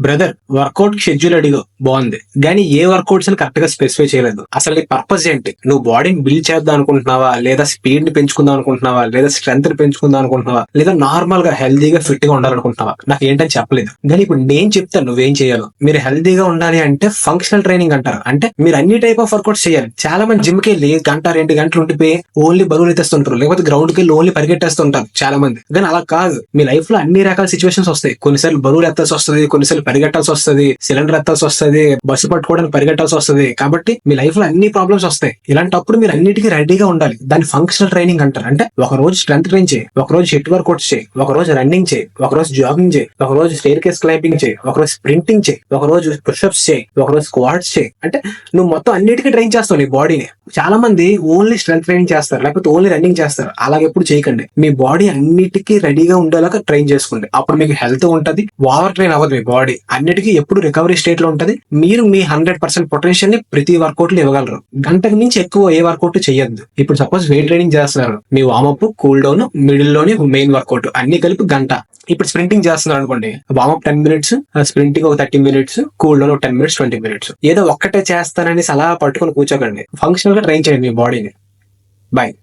Brother, work out schedule అడిగా బాగుంది, కానీ ఏ వర్కౌట్స్ అని కరెక్ట్ గా స్పెసిఫై చేయలేదు. అసలు నీ పర్పస్ ఏంటి? నువ్వు బాడీని బిల్డ్ చేద్దాం అనుకుంటున్నావా, లేదా స్పీడ్ ని పెంచుకుందాం అనుకుంటున్నావా, లేదా స్ట్రెంత్ ని పెంచుకుందాం అనుకుంటున్నావా, లేదా నార్మల్ గా హెల్దీగా ఫిట్ గా ఉండాలనుకుంటున్నావా? నాకు ఏంటని చెప్పలేదు, కానీ ఇప్పుడు నేను చెప్తాను నువ్వేం చేయాలో. మీరు హెల్దీగా ఉండాలి అంటే ఫంక్షనల్ ట్రైనింగ్ అంటారు. అంటే మీరు అన్ని టైప్ ఆఫ్ వర్కౌట్స్ చేయాలి. చాలా మంది జిమ్ కి వెళ్ళి గంట 2 గంటలు ఉండిపోయి ఓన్లీ బరువులు ఎత్తేస్తుంటారు, లేకపోతే గ్రౌండ్ కి వెళ్ళి ఓన్లీ పరిగెట్టేస్తుంటారు చాలా మంది. కానీ అలా కాదు. మీ లైఫ్ లో అన్ని రకాల సిచ్యువేషన్స్ వస్తాయి. కొన్నిసార్లు బరువులు ఎత్తాల్సి వస్తుంది, కొన్నిసార్లు పరిగెట్టాల్సి వస్తుంది, సిలిండర్ ఎత్తాల్సి వస్తుంది, బస్సు పట్టుకోవడానికి పరిగెట్టాల్సి వస్తుంది. కాబట్టి మీ లైఫ్ లో అన్ని ప్రాబ్లమ్స్ వస్తాయి. ఇలాంటప్పుడు మీరు అన్నిటికీ రెడీగా ఉండాలి. దాన్ని ఫంక్షనల్ ట్రైనింగ్ అంటారు. అంటే ఒక రోజు స్ట్రెంత్ ట్రైన్ చేయి, ఒక రోజు హిట్ వర్కౌట్స్ చేయి, ఒక రోజు రన్నింగ్ చేయి, ఒక రోజు జాగింగ్ చేయి, ఒక రోజు స్టేర్ కేస్ క్లైంబింగ్ చేయి, ఒక రోజు స్ప్రింటింగ్ చేయి, ఒక రోజు పుషప్స్ చేయి, ఒక రోజు స్క్వాట్స్ చేయి. అంటే నువ్వు మొత్తం అన్నిటికీ ట్రైన్ చేస్తావు నీ బాడీని. చాలా మంది ఓన్లీ స్ట్రెంత్ ట్రైనింగ్ చేస్తారు, లేకపోతే ఓన్లీ రన్నింగ్ చేస్తారు. అలాగే ఎప్పుడు చేయకండి. మీ బాడీ అన్నిటికీ రెడీగా ఉండేలాగా ట్రైన్ చేసుకోండి. అప్పుడు మీకు హెల్త్ ఉంటది, ఓవర్ ట్రైన్ అవ్వదు. మీ బాడీ అన్నిటికీ ఎప్పుడు రికవరీ స్టేట్ లో ఉంటది. మీరు మీ 100% పొటెన్షియల్ ని ప్రతి వర్కౌట్ లో ఇవ్వగలరు. గంటకు మించి ఎక్కువ ఏ వర్కౌట్ చేయొద్దు. ఇప్పుడు సపోజ్ వెయిట్ ట్రైనింగ్ చేస్తున్నారు, మీ వార్మప్, కూల్ డౌన్, మిడిల్ లోని మెయిన్ వర్కౌట్ అన్ని కలిపి గంట. ఇప్పుడు స్ప్రింటింగ్ చేస్తున్నారు అనుకోండి, వార్మప్ 10 minutes, స్ప్రింటింగ్ ఒక 30 minutes, కూల్ డౌన్ ఒక 10 minutes, 20 minutes. ఏదో ఒక్కటే చేస్తానని అలా పట్టుకొని కూర్చోకండి. ఫంక్షనల్ గా ట్రైన్ చేయండి మీ బాడీని. బాయ్.